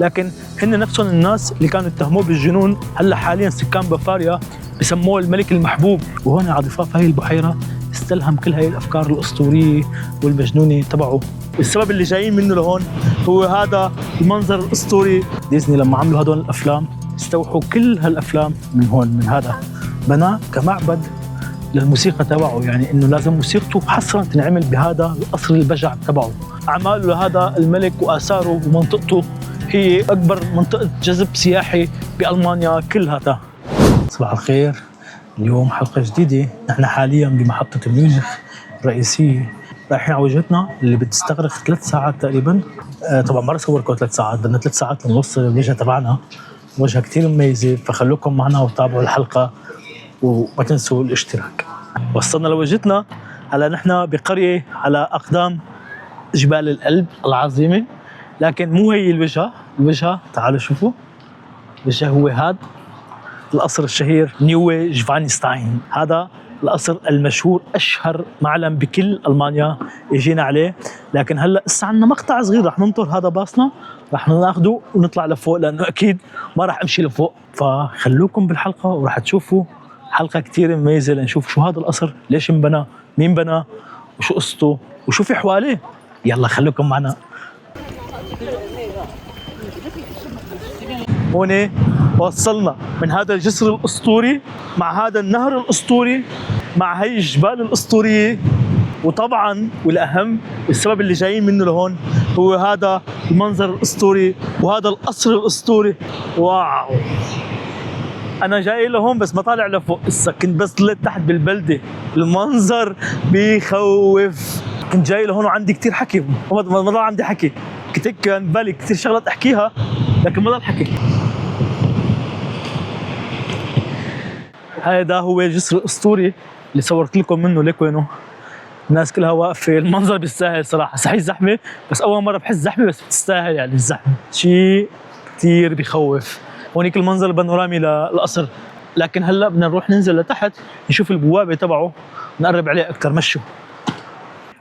لكن هن نفسهم الناس اللي كانوا اتهموه بالجنون هلا حاليا سكان بافاريا بسموه الملك المحبوب. وهون على ضفاف هاي البحيره استلهم كل هاي الافكار الاسطوريه والمجنونه تبعه. السبب اللي جايين منه لهون هو هذا المنظر الاسطوري. ديزني لما عملوا هدول الافلام استوحوا كل هالافلام من هون، من هذا بناه كمعبد للموسيقى تبعه، يعني انه لازم موسيقته حصرا تنعمل بهذا القصر البجع تبعه. اعماله لهذا الملك واثاره ومنطقته هي اكبر منطقه جذب سياحي بالمانيا كلها. صباح الخير، اليوم حلقه جديده. نحن حاليا بمحطه ميونخ الرئيسيه، رايحين على وجهتنا اللي بتستغرق 3 ساعات تقريبا. طبعا ما رح صوركم 3 ساعات، بدنا 3 ساعات لنوصل الوجهه تبعنا. وجهه كثير مميزه، فخلوكم معنا وتابعوا الحلقه وما تنسوا الاشتراك. وصلنا لوجهتنا. هلا نحن بقريه على اقدام جبال الألب العظيمه، لكن مو هي الوجهه تعالوا شوفوا. الوجهه هو هذا القصر الشهير نيوه جفانشتاين. هذا القصر المشهور، اشهر معلم بكل المانيا يجينا عليه. لكن هلا لسه عندنا مقطع صغير رح ننطر هذا باصنا، رح ناخده ونطلع لفوق، لانه اكيد ما رح امشي لفوق. فخلوكم بالحلقه ورح تشوفوا حلقه كثير مميزه لنشوف شو هذا القصر، ليش انبنى، مين بناه، وشو قصته، وشو في حواليه. يلا خلوكم معنا. هون وصلنا من هذا الجسر الاسطوري مع هذا النهر الاسطوري مع هي الجبال الاسطوريه. وطبعا والاهم السبب اللي جايين منه لهون هو هذا المنظر الاسطوري وهذا القصر الاسطوري. واو، انا جاي لهون بس ما طالع لفوق، لسه كنت بس طلعت تحت بالبلده. المنظر بيخوف. كنت جاي لهون وعندي كثير حكي، ما ضل عندي حكي، كنت هيك كان بالي كثير شغلات احكيها لكن ما ضل حكي. هذا هو الجسر الاسطوري اللي صورت لكم منه. ليك وينه؟ الناس كلها واقفه، المنظر بيستاهل صراحه. صحيح زحمه، بس اول مره بحس زحمه بس بتستاهل يعني الزحمه. شيء كثير بخوف. هونيك المنظر البانورامي للقصر، لكن هلا بدنا نروح ننزل لتحت نشوف البوابه تبعه ونقرب عليه اكثر. مشوا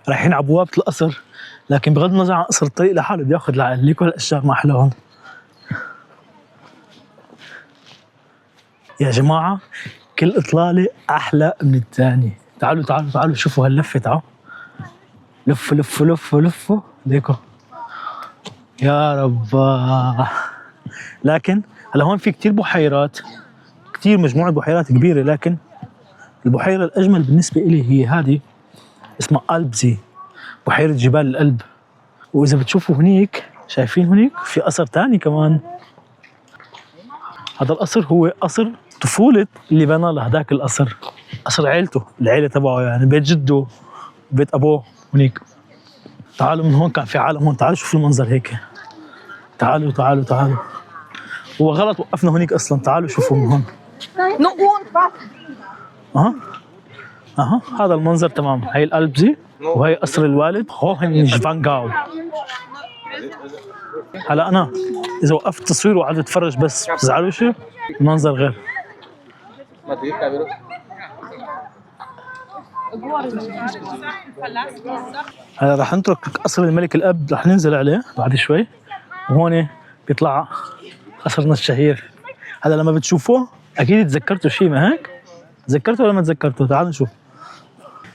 رايحين على بوابه القصر، لكن بغض النظر عن قصر الطريق لحاله بياخذ العقل. ليكوا هالاشجار ما احلاهم يا جماعه، كل اطلاله احلى من الثانيه. تعالوا تعالوا تعالوا شوفوا هاللفه. تعالوا لفوا لفوا لفوا لفوا. ليكوا يا رب. لكن هلا هون في كثير بحيرات، كثير مجموعه بحيرات كبيره، لكن البحيره الاجمل بالنسبه لي هي هذه، اسمها ألبزي، بحيره جبال الألب. واذا بتشوفوا هنيك، شايفين هنيك في قصر ثاني كمان. هذا القصر هو قصر طفوله اللي بنى لهداك القصر، قصر عيلته، العيله تبعه يعني، بيت جده بيت ابوه هنيك. تعالوا من هون، كان في عالم هون. تعالوا شوفوا المنظر هيك. تعالوا تعالوا تعالوا. هو غلط وقفنا هنيك اصلا. تعالوا شوفوا من هون. هذا المنظر تمام. هي الألبزي وهي قصر الوالد هوهنجفانغاو. هلا انا اذا وقفت تصوير وقعدت اتفرج بس بتزعلوا شيء؟ المنظر غير. هلا رح نترك قصر الملك الأب، رح ننزل عليه بعد شوي. وهون بيطلع قصرنا الشهير. هلا لما بتشوفوه اكيد تذكرتوا شيء، ما هيك؟ تذكرتوا ولا ما تذكرتوا؟ تعالوا نشوف.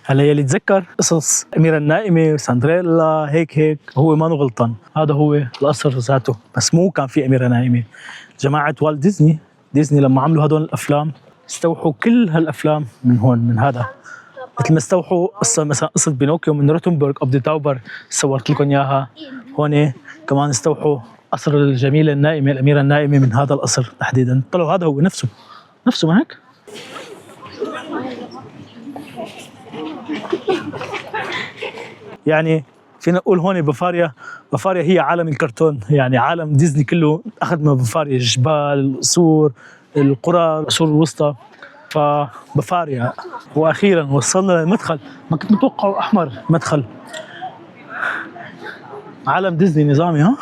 هلا يلي تذكر قصص أميرة النائمة وسندريلا هيك هو ما غلطان. هذا هو القصر ذاته، بس مو كان في أميرة نائمة. جماعة والت ديزني لما عملوا هدول الأفلام استوحوا كل هالأفلام من هون، من هذا. مثل ما استوحوا قصة مثلا قصة بينوكيو من روتنبرغ أوف ذا تاوبر، صورت لكم إياها. هون كمان استوحوا قصر الجميلة النائمة، الأميرة النائمة، من هذا القصر تحديدا. طلعوا هذا هو نفسه ما هيك؟ يعني فينا نقول هون بافاريا هي عالم الكرتون، يعني عالم ديزني كله اخذ من بافاريا. الجبال، القصور، القرى، العصور الوسطى، فبافاريا. واخيرا وصلنا للمدخل. ما كنت متوقعه احمر مدخل. عالم ديزني نظامي.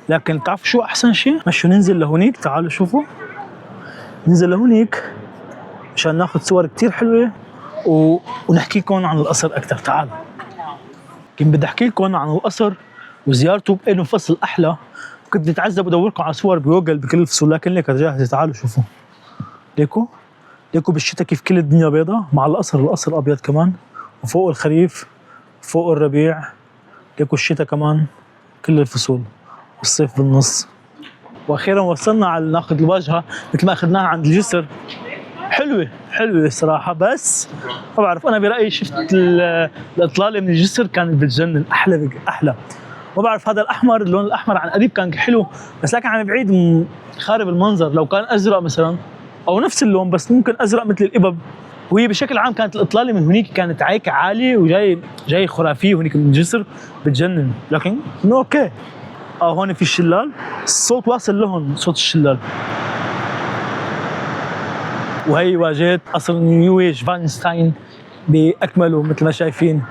لكن تعرفوا شو احسن شيء؟ مشوا ننزل لهونيك. تعالوا شوفوا، ننزل لهونيك مشان ناخذ صور كتير حلوه ونحكي لكم عن القصر اكثر. تعالوا. كنت بدي احكي لكم عن القصر وزيارته بأنه فصل احلى، كنت بتعذب بدوركم على صور بجوجل بكل الفصول، لكن ليك جاهزة. تعالوا شوفوا ليكو بالشتاء كيف كل الدنيا بيضة، مع القصر أبيض كمان، وفوق الخريف فوق الربيع. ليكو الشتاء كمان كل الفصول، والصيف بالنص. واخيرا وصلنا على ناخذ الواجهه مثل ما اخذناها عند الجسر. حلوه الصراحه، بس ما بعرف، انا برايي شفت الاطلاله من الجسر كانت بتجنن، احلى. ما بعرف هذا الاحمر، اللون الاحمر عن قريب كان حلو، بس لكن عن بعيد خارب المنظر. لو كان ازرق مثلا او نفس اللون بس ممكن ازرق مثل الابب. وهي بشكل عام كانت الاطلاله من هنيك كانت عايكه عاليه وجاي خرافيه هنيك من الجسر بتجنن، لكن انه اوكي. هون في الشلال، الصوت واصل لهون، صوت الشلال. وهي واجهة قصر نيويجفالنستاين بأكمله مثل ما شايفين.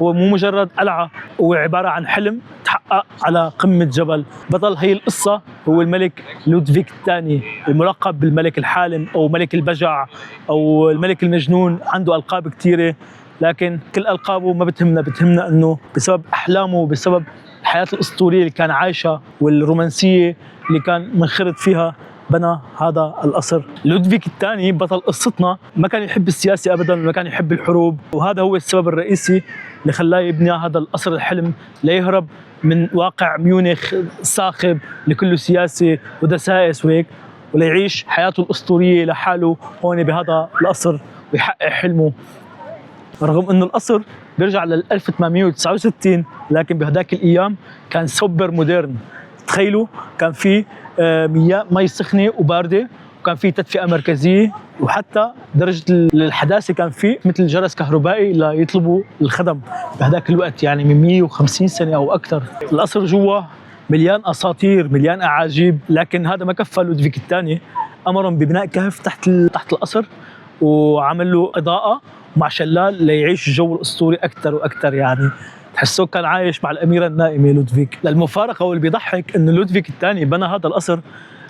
هو مو مجرد قلعة، هو عبارة عن حلم تحقق على قمة جبل. بطل هي القصة هو الملك لودفيك الثاني، الملقب بالملك الحالم أو ملك البجع أو الملك المجنون. عنده ألقاب كثيرة، لكن كل ألقابه ما بتهمنا أنه بسبب أحلامه وبسبب الحياة الأسطورية اللي كان عايشها والرومانسية اللي كان منخرط فيها بنى هذا القصر. لودفيك الثاني بطل قصتنا ما كان يحب السياسة أبدا، ما كان يحب الحروب، وهذا هو السبب الرئيسي اللي خلاه يبني هذا القصر الحلم، ليهرب من واقع ميونخ صاخب اللي كله سياسة ودسائس وهيك، وليعيش حياته الأسطورية لحاله هون بهذا القصر ويحقق حلمه. رغم انه القصر بيرجع لل 1869، لكن بهداك الايام كان سوبر مودرن. تخيلوا كان في مياه مي سخنه وبارده، وكان في تدفئه مركزيه، وحتى درجه الحداثه كان في مثل جرس كهربائي ليطلبوا الخدم بهداك الوقت، يعني من 150 سنه او اكثر. القصر جوا مليان اساطير، مليان اعاجيب، لكن هذا ما كفى لودفيك الثاني، امرهم ببناء كهف تحت القصر، وعمل له اضاءه مع شلال ليعيش الجو الاسطوري اكثر واكثر. يعني تحسه كان عايش مع الاميره النائمه لودفيك. للمفارقه واللي بيضحك انه لودفيك الثاني بنى هذا القصر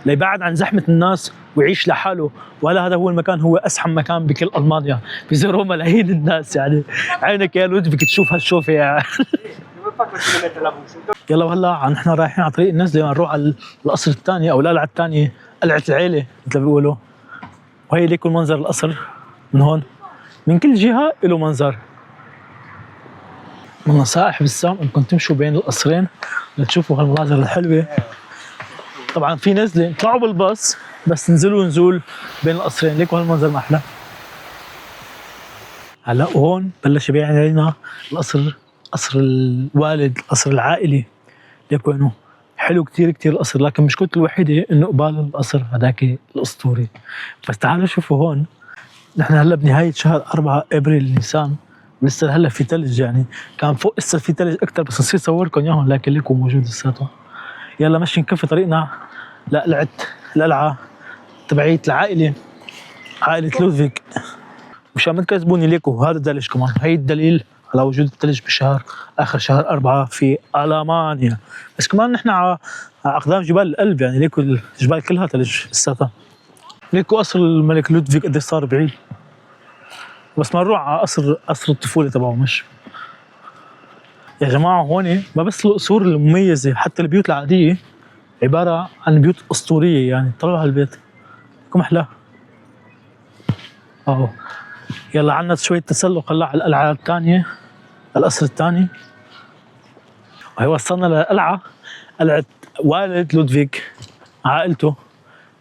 ليبعد عن زحمه الناس ويعيش لحاله، وهلا هذا هو المكان، هو ازحم مكان بكل المانيا، بيزوروه ملايين الناس. يعني عينك يا لودفيك تشوف هالشوفه يعني. يلا وهلا نحن رايحين على طريق النزله نروح على القصر الثاني او القلعه الثانيه، قلعه العيله مثل ما بيقولوا. وهي ليكم منظر القصر من هون، من كل جهة له منظر. من نصائح بالسام انكم تمشوا بين القصرين لتشوفوا هالمناظر الحلوة. طبعا في نزلة، اطلعوا بالباص بس نزلوا نزول بين القصرين. ليكوا هالمنظر ما احلى. هلا وهون بلش يبين علينا القصر، قصر الوالد، القصر العائلي. ليكوا انه حلو كثير القصر، لكن مشكلته الوحيدة انه قبال القصر هذاك الاسطوري. بس تعالوا شوفوا هون، نحن هلا بنهاية شهر 4 ابريل نيسان، ولسه هلا في ثلج، يعني كان فوق لسه في ثلج اكثر، بس نصير صوركم اياهم، لكن لكم موجود لساته. يلا مشي نكفي طريقنا لقلعة القلعة تبعية العائلة، عائلة لودفيك. مشان ما تكذبوني ليكم هذا الثلج كمان، هي الدليل على وجود الثلج بشهر اخر شهر 4 في المانيا. بس كمان نحن على اقدام جبال الألب، يعني ليكم الجبال كلها ثلج لساتها. ليكوا قصر الملك لودفيك قديش صار بعيد. بس ما نروح على قصر الطفولة تبعه. مش يا جماعة هون ما بس القصور المميزة، حتى البيوت العادية عبارة عن بيوت أسطورية. يعني طلعوا هالبيت كم أحلى. يلا عنا شوية تسلق هلا على القلعة الثانية، القصر الثاني. وهي وصلنا للقلعة، قلعة والد لودفيك عائلته.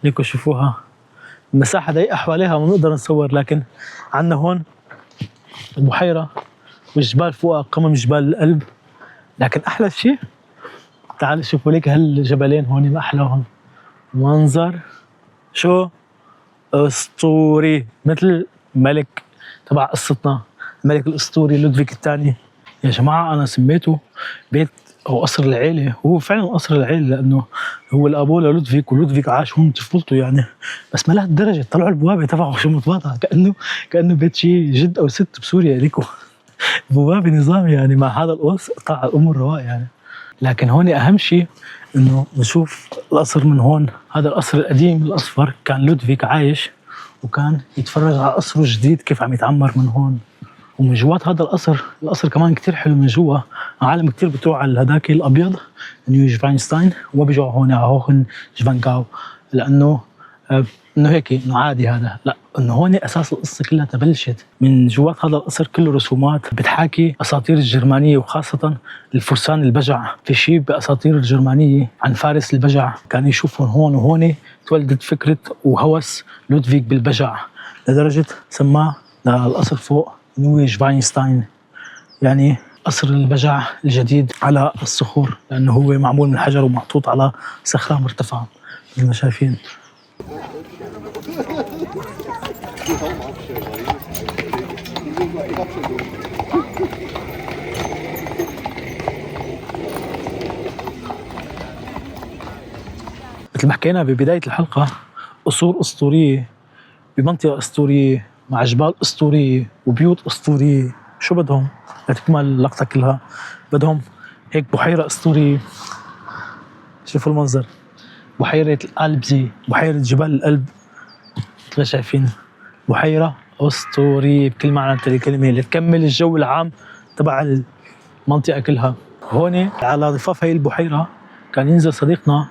ليكوا شوفوها، المساحة ضيقة حواليها ما بنقدر نصور، لكن عندنا هون البحيرة والجبال فوقها قمم جبال الألب. لكن أحلى شيء تعالوا شوفوا ليك هالجبلين هون، ما أحلاهم. منظر شو أسطوري، مثل ملك تبع قصتنا، الملك الأسطوري لودفيك الثاني. يا جماعة أنا سميته بيت أو قصر العيلة، هو فعلا قصر العيلة، لأنه هو الأبو لودفيك، ولودفيك عاش هون طفولته يعني. بس ما لهالدرجة، طلعوا البوابة تبعه شو متواضعة، كأنه بيت شي جد أو ست بسوريا. ليكو بوابة نظام يعني، مع هذا القوس قطع الأمور رواق يعني. لكن هون أهم شيء إنه نشوف القصر من هون. هذا القصر القديم الأصفر كان لودفيك عايش، وكان يتفرج على قصره الجديد كيف عم يتعمر من هون. ومن جوات هذا القصر كمان كتير حلو من جوا. عالم كتير بتروح على هذاك الابيض نيوشفاينشتاين، وما بيجوا هون على هوخن جفانجاو، لانه انه هيك انه عادي هذا، لا انه هون اساس القصه كلها تبلشت من جوات هذا القصر. كله رسومات بتحاكي اساطير الجرمانيه، وخاصه الفرسان البجع. في شيء باساطير الجرمانيه عن فارس البجع كان يشوفهم هون، وهون تولدت فكره وهوس لودفيك بالبجع، لدرجه سماه القصر فوق نيوشفاينشتاين، يعني قصر البجع الجديد على الصخور، لانه هو معمول من حجر ومحطوط على صخره مرتفعه مثل ما شايفين. مثل ما حكينا ببداية الحلقة، قصور أسطورية بمنطقة أسطورية مع جبال أسطورية وبيوت أسطورية، شو بدهم لتكمل اللقطة كلها؟ بدهم هيك بحيرة أسطورية. شوفوا المنظر، بحيرة الألبزي، بحيرة جبال الألب مثل ما شايفين، بحيرة أسطورية بكل معنى الكلمة لتكمل الجو العام تبع المنطقة كلها. هون على ضفاف هاي البحيرة كان ينزل صديقنا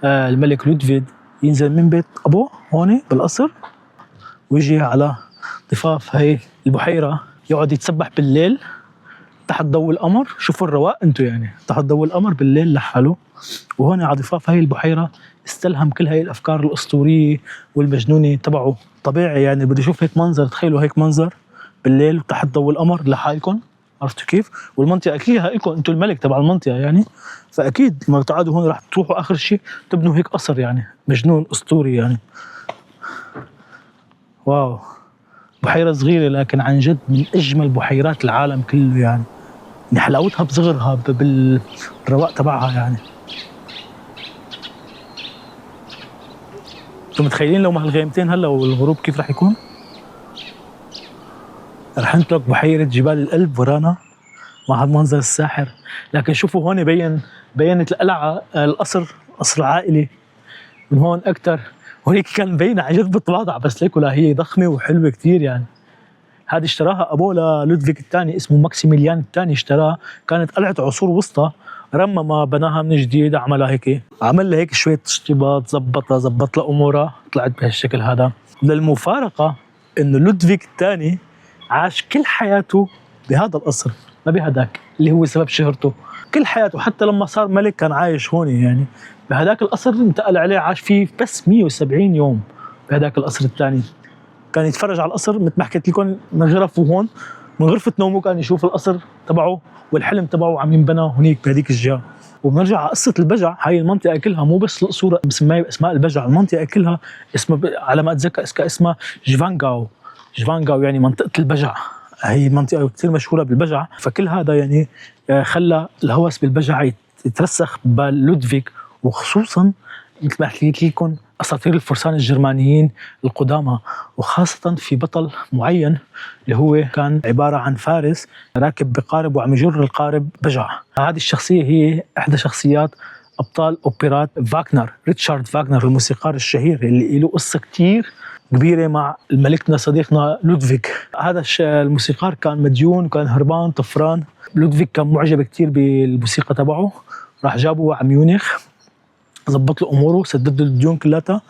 الملك لودفيد، ينزل من بيت أبوه هون بالقصر ويجي على ضفاف هاي البحيرة، يقعد يتسبح بالليل تحت ضوء القمر. شوفوا الرواق انتو، يعني تحت ضوء القمر بالليل لحاله. وهون على ضفاف هاي البحيرة استلهم كل هاي الأفكار الأسطورية والمجنونة تبعه. طبيعي يعني بدي أشوف هيك منظر، تخيلوا هيك منظر بالليل تحت ضوء القمر لحالكم، عرفتوا كيف؟ والمنطقة أكيد لكم انتو الملك تبع المنطقة يعني، فأكيد لما تقعدوا هون راح تروحوا آخر شيء تبنوا هيك قصر يعني مجنون أسطوري يعني. واو، بحيرة صغيرة لكن عن جد من أجمل بحيرات العالم كله يعني حلاوتها بصغرها بالرواق تبعها يعني. انتم متخيلين لو مع الغيمتين هلا والغروب كيف رح يكون؟ رح نترك بحيرة جبال الألب ورانا مع هالمنظر الساحر. لكن شوفوا هون بينت القلعة، القصر العائلي من هون أكتر، وهيك كان مبينة عن جد بالتواضع، بس ليكوا لا هي ضخمة وحلوة كتير يعني. هذه اشتراها أبوه للودفيك الثاني، اسمه ماكسيميليان الثاني اشتراها، كانت قلعة عصور وسطى، رممها بناها من جديد، عملها هيك، عمل لها هيك شوية تشطيبات، زبط لها أمورها، طلعت بهالشكل هذا. للمفارقة إنه لودفيك الثاني عاش كل حياته بهذا القصر، ما بهداك اللي هو سبب شهرته. كل حياته حتى لما صار ملك كان عايش هون يعني بهداك القصر، انتقل عليه عاش فيه بس 170 يوم بهداك القصر الثاني. كان يتفرج على القصر مثل ما حكيت لكم من غرفه هون، من غرفة نومه كان يشوف القصر تبعه والحلم تبعه عم ينبنى هنيك بهذيك الجهة. وبنرجع على قصة البجع، هاي المنطقة كلها مو بس القصور مسمية باسماء البجع، المنطقة كلها اسمها على ما اتذكر اسمها جفانجاو يعني منطقة البجع. هي منطقة كثير مشهورة بالبجع، فكل هذا يعني خلى الهوس بالبجع يترسخ بلودفيك، وخصوصا مثل ما حكيت لكم اساطير الفرسان الجرمانيين القدامى، وخاصة في بطل معين اللي هو كان عبارة عن فارس راكب بقارب وعم يجر القارب بجع. هذه الشخصية هي احدى شخصيات ابطال اوبرات فاغنر، ريتشارد فاغنر الموسيقار الشهير اللي له قصة كثير كبيرة مع ملكنا صديقنا لودفيك. هذا الموسيقار كان مديون وكان هربان طفران. لودفيك كان معجب كثير بالموسيقى تبعه، راح جابه على ميونخ، ضبط له اموره، سدد له الديون كلها،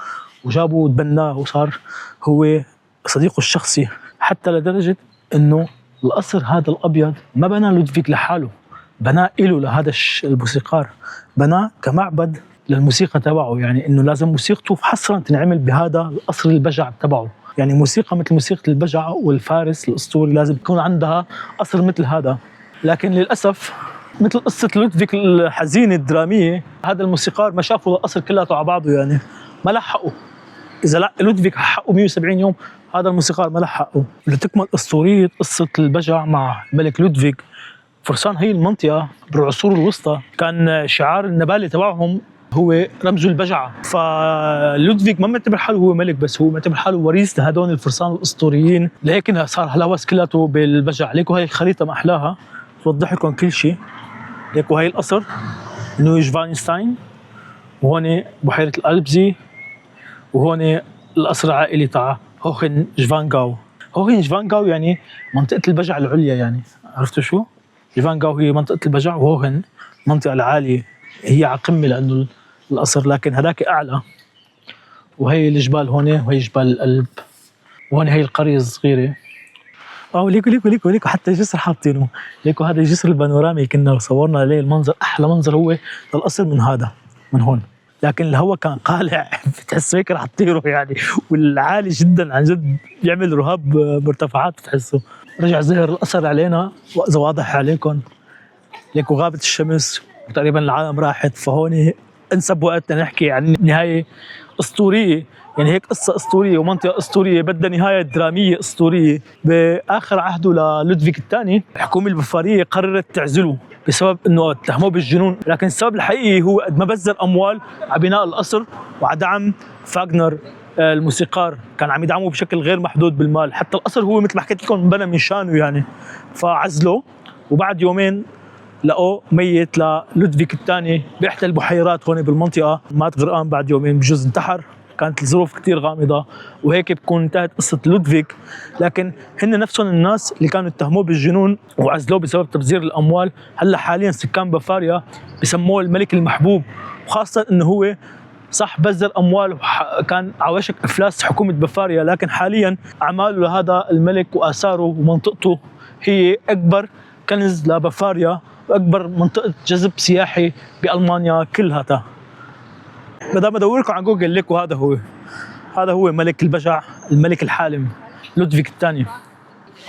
وجابه وتبناه وصار هو صديقه الشخصي. حتى لدرجه انه القصر هذا الابيض ما بنى لودفيك لحاله، بناه له لهذا الموسيقار، بناه كمعبد للموسيقى تبعه، يعني انه لازم موسيقته حصرا تنعمل بهذا القصر البجع تبعه. يعني موسيقى مثل موسيقى البجع والفارس الاسطوري لازم يكون عندها قصر مثل هذا. لكن للاسف مثل قصة لودفيك الحزينة الدرامية، هذا الموسيقار ما شافوا القصر كلياته على بعضه يعني ما لحقوا. إذا لودفيك حقه 170 يوم، هذا الموسيقار ما لحقوا. لتكمل أسطورية قصة البجع مع الملك لودفيك، فرسان هي المنطقة بالعصور الوسطى كان شعار النبالة تبعهم هو رمز البجعة. فلودفيك ما معتبر حاله هو ملك بس، هو معتبر حاله وريث لهدول الفرسان الأسطوريين، لهيك صار هالهوس كلياته بالبجع. ليكوا هاي الخريطة ما أحلاها توضح لكم كل شيء. ليكوا هاي القصر نيوشفاينشتاين، وهون بحيرة الألبزي، وهون القصر العائلي تاع هوخن جفانجاو. هو هي جفانجاو يعني منطقة البجع العليا يعني، عرفتوا شو؟ جفانجاو هي منطقة البجع، وهوهن المنطقة العالية هي على قمة لأنه القصر، لكن هذاك أعلى. وهي الجبال هون، وهي جبال الألب، وهون هي القرية الصغيرة. ليكو حتى جسر حاطينه. ليكو هذا الجسر البانورامي كنا صورنا عليه المنظر، أحلى منظر هو للقصر من هذا، من هون. لكن الهواء كان قالع بتحس هيك رح تطيروا يعني، والعالي جدا عن جد بيعمل رهاب مرتفعات بتحسه. رجع ظهر القصر علينا، وإذا واضح عليكم ليكو غابت الشمس وتقريبا العالم راحت. فهون انسب وقتنا نحكي عن نهاية اسطورية، يعني هيك قصة اسطورية ومنطقة اسطورية بدها نهاية درامية اسطورية. بآخر عهده للودفيك الثاني الحكومة البفارية قررت تعزله بسبب انه اتهموه بالجنون، لكن السبب الحقيقي هو قد ما بذل اموال على بناء القصر وعلى دعم فاغنر الموسيقار، كان عم يدعمه بشكل غير محدود بالمال. حتى القصر هو مثل ما حكيت لكم انبنى من شانه يعني. فعزله، وبعد يومين لقوه ميت للودفيك الثاني بإحدى البحيرات هون بالمنطقة. مات غرقان بعد يومين، بجوز انتحر. كانت الظروف كتير غامضة، وهيك بكون انتهت قصة لودفيك. لكن هن نفسهم الناس اللي كانوا اتهموه بالجنون وعزلوه بسبب تبذير الأموال، هلا حاليا سكان بافاريا بسموه الملك المحبوب. وخاصة انه هو صح بذر أموال وكان على وشك إفلاس حكومة بافاريا، لكن حاليا أعماله لهذا الملك وآثاره ومنطقته هي أكبر كنز لبافاريا واكبر منطقه جذب سياحي بالمانيا كلها. بدل ما ادوركم على جوجل لكم هذا هو ملك البجع، الملك الحالم لودفيك الثاني.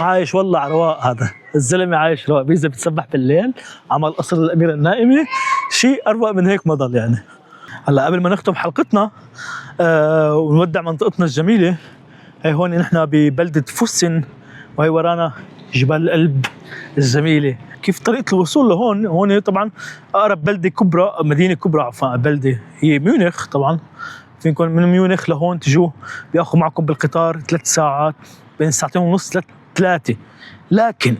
عايش والله على رواق، هذا الزلمه عايش رواق، بينزل بتسبح بالليل، عمل قصر الاميره النائمه، شيء اروق من هيك ما ضل يعني. هلا قبل ما نختم حلقتنا ونودع منطقتنا الجميله، هي هون نحن ببلده فوسن، وهي ورانا جبال الألب الجميله. كيف طريقة الوصول لهون؟ هون طبعا أقرب بلدة كبرى، مدينة كبرى عفوا، بلدة هي ميونخ. طبعا فيكم من ميونخ لهون تجوا بياخذ معكم بالقطار 3 ساعات، بين ساعتين ونص ل3. لكن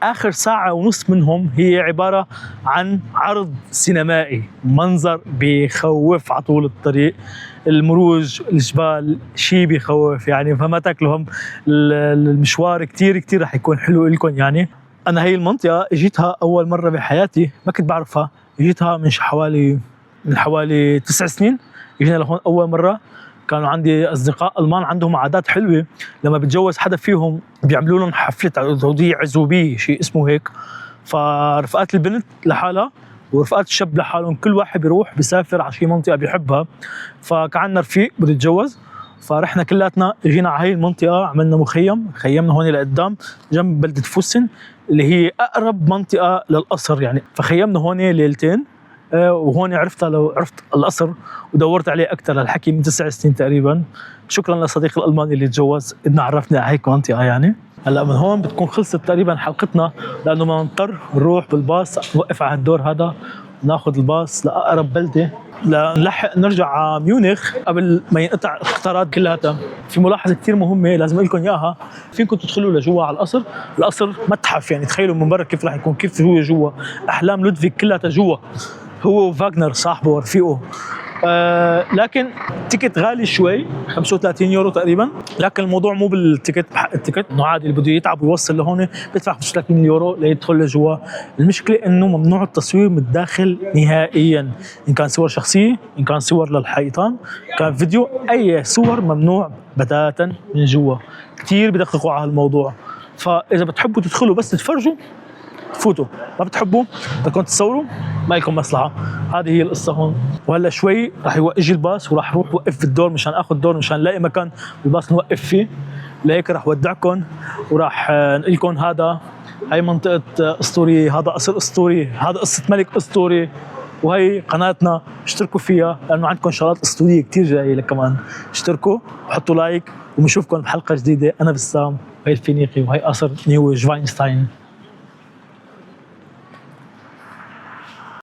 آخر ساعة ونص منهم هي عبارة عن عرض سينمائي، منظر بيخوف على طول الطريق، المروج، الجبال، شيء بيخوف يعني. فما تاكلوا هم، المشوار كتير كتير رح يكون حلو لكم يعني. أنا هي المنطقة اجيتها أول مرة بحياتي، ما كنت بعرفها. اجيتها من حوالي 9 سنين. اجينا لهون أول مرة. كانوا عندي أصدقاء ألمان عندهم عادات حلوة، لما بتجوز حدا فيهم بيعملوا لهم حفلة توديع عزوبية، شيء اسمه هيك. فرفقات البنت لحالها ورفقات الشاب لحالهم، كل واحد بيروح بيسافر على شي منطقة بيحبها. فكعنا رفيق بده يتجوز، فرحنا كلاتنا اجينا على هاي المنطقة، عملنا خيمنا هون لقدام جنب بلدة فوسن اللي هي أقرب منطقة للقصر يعني. فخيمنا هون ليلتين، وهون عرفت القصر ودورت عليه أكثر للحكي من 9 سنين تقريبا. شكرا لصديقي الألماني اللي تجوز إنه عرفني على هيك منطقة يعني. هلا من هون بتكون خلصت تقريبا حلقتنا، لأنه ما نضطر نروح بالباص، نوقف على هالدور هذا وناخذ الباص لأقرب بلدة لنلحق نرجع على ميونخ قبل ما ينقطع القطارات كلها. في ملاحظة كتير مهمة لازم أقول لكم إياها، فيكم تدخلوا لجوا على القصر متحف يعني. تخيلوا من برا كيف راح يكون، كيف هو جوا. أحلام لودفيك كلها جوا، هو وفاغنر صاحبه ورفيقه. لكن التيكت غالي شوي، 35 يورو تقريبا. لكن الموضوع مو بالتيكت، بحق التيكت انه عادي اللي بده يتعب ويوصل لهون بيدفع 35 يورو ليدخل لجوا. المشكله انه ممنوع التصوير من الداخل نهائيا، ان كان صور شخصيه، ان كان صور للحيطان، كان فيديو، اي صور ممنوع بتاتا من جوا. كثير بدققوا على هالموضوع. فاذا بتحبوا تدخلوا بس تتفرجوا فوتوا، ما بتحبوا بدكم تصوروا ما لكم مصلحه. هذه هي القصه هون. وهلا شوي راح يجي الباص وراح روح وقف في الدور مشان اخذ دور، مشان نلاقي مكان الباص نوقف فيه. لهيك راح ودعكم وراح نقول لكم هاي منطقه اسطوريه، هذا قصر اسطوري، هذا قصه ملك اسطوري، وهي قناتنا اشتركوا فيها لانه عندكم شغلات اسطوريه كثير جايه كمان. اشتركوا وحطوا لايك، ونشوفكم بحلقه جديده. انا بسام، وهي الفينيقي، وهي قصر نيو شفاينشتاين.